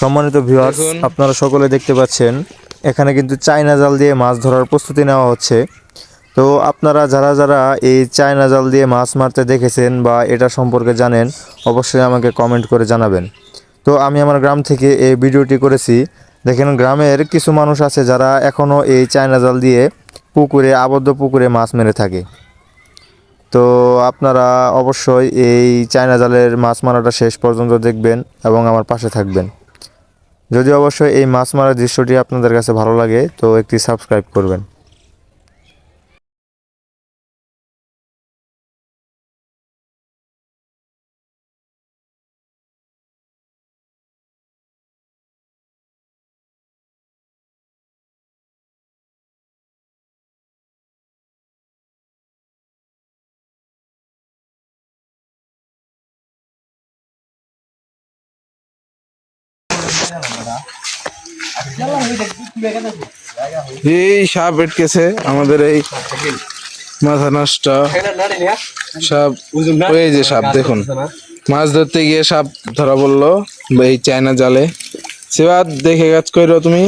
সম্মানিত ভিউয়ার্স, আপনারা সকলে দেখতে পাচ্ছেন এখানে কিন্তু চায়না জাল দিয়ে মাছ ধরার প্রস্তুতি নেওয়া হচ্ছে। তো আপনারা যারা যারা এই চায়না জাল দিয়ে মাছ মারতে দেখেছেন বা এটা সম্পর্কে জানেন, অবশ্যই আমাকে কমেন্ট করে জানাবেন। তো আমি আমার গ্রাম থেকে এই ভিডিওটি করেছি। দেখেন, গ্রামের কিছু মানুষ আছে যারা এখনও এই চায়না জাল দিয়ে পুকুরে, আবদ্ধ পুকুরে মাছ মেরে থাকে। তো আপনারা অবশ্যই এই চায়না জালের মাছ মারাটা শেষ পর্যন্ত দেখবেন এবং আমার পাশে থাকবেন। যদি অবশ্যই এই মাছ মারার দৃশ্যটি আপনাদের কাছে ভালো লাগে তো একটি সাবস্ক্রাইব করবেন। এই সাপ আটকেছে আমাদের এই মাথা নষ্ট সাপ। ওই যে সাপ দেখুন, মাছ ধরতে গিয়ে সাপ ধরা পড়লো এই চায়না জালে। সেবার দেখে কাজ করো তুমি।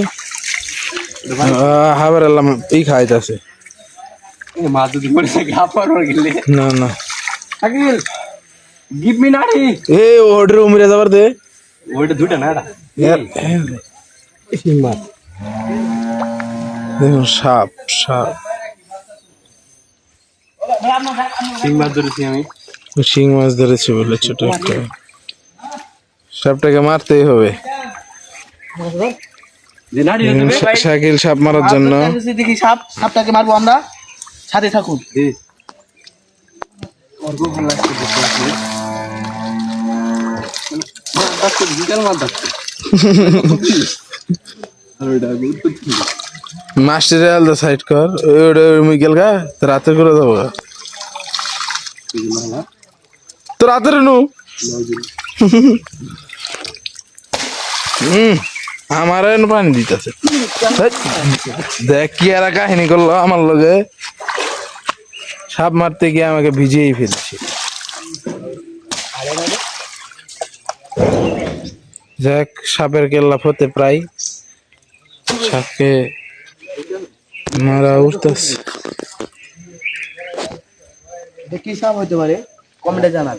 হাবার এলাম এই খাইতেছে না না Give me nari. এ ওটার উমরে যাবার দে। ওইটা দুইটা না এটা দেখুন সাপ সাপ শিং মাছ ধরেছি আমি। শিং মাছ ধরেছে বলে ছোট একটা সাপটাকে মারতেই হবে। যে নাড়ি ধরতে হবে ভাই। শাকিল সাপ মারার জন্য দেখি সাপটাকে মারবো আমরা, সাথে থাকুন। ওর খুব ভালো লাগছে দেখতে। মাছ বিকাল মাছ ধরছে। আর ওইটা গুড। মাস্টারিয়াল দা সাইড কর ওটা মিকেল গা রাতে করে দেবো তো রাতের নু আমার পানি দিতেছে। দেখ কি আর কাহিনী করলো আমার লগে, সাপ মারতে গিয়ে আমাকে ভিজিয়েই ফেলছে। দেখ সাপের কেল্লা ফতে প্রায় সাপকে মারা উঠতেছে। কি সাপ হইতে পারে কমেন্টে জানান।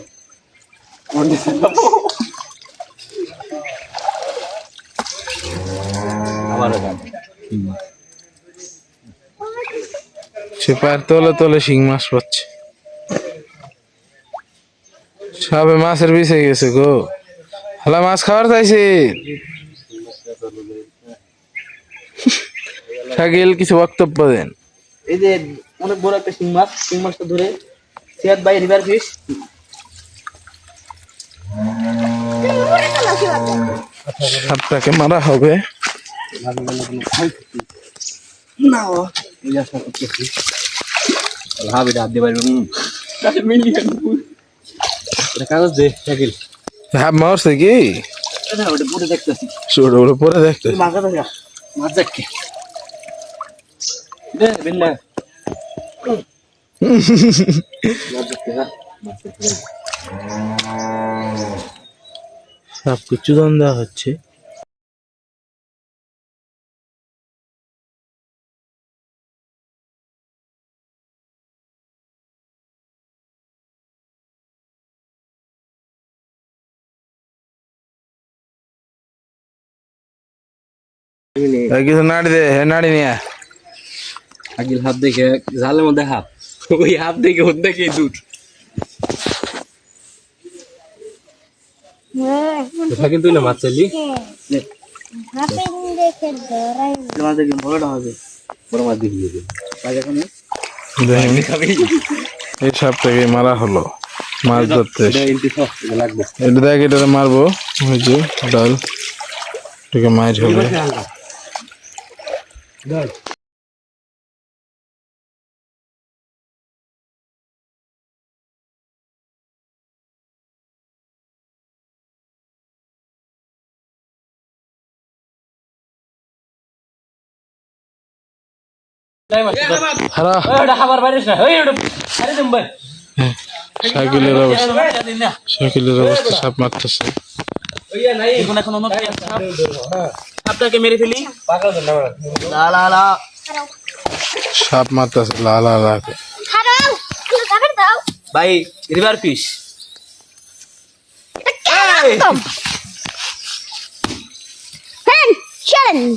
সে পায়ের তলে তলে শিং মাছ পাচ্ছে। সাপে মাছের বিষে গেছে গো। হলা মাছ খাওয়ার চাইছে। শাকিল কিছু বক্তব্য দেন। এই যে অনেক বড় একটা শিং মাছটা ধরে সিয়াদ বাই রিভার ফিশ। সাপটাকে মারা হবে। না ও ইয়া সব কিছু হাবি ডাব দে পারবো। তাহলে মিলিয়ন এটা কাগজ দে শাকিল। সাপ মারছে কি এটা ওটা পুরো দেখতেছি। ছোট বড় পরে দেখতে মাথা দেখা মাছ দেখে দে বিল্লা সাপ কিছু দান দেওয়া হচ্ছে। কিছু নাড়ি দে হে নাড়ি নিয়ে আকিল হাত দেখে জালের মধ্যে হাত, ওই হাত দেখে ওর দেখে দুধ। শাকিল তুই না মাছ চাইলি মাছ দেখে বড়টা হবে। বড় মাছ দেখি এই সাপটাকে মারা হলো মাছ ধরতে এসে। লাগবে। এটা দেখ এটাতে মারবো ওই যে ডাল এটাকে মাইর হবে। হারা শাকিলের অবস্থা সাপ মারতেছে। এখন এখন অন্য আপনাকে মেরে ফেলি লা লা লা সাপ মারতেছে লা লা লা করে। ভাই রিভার ফিশ Challenge!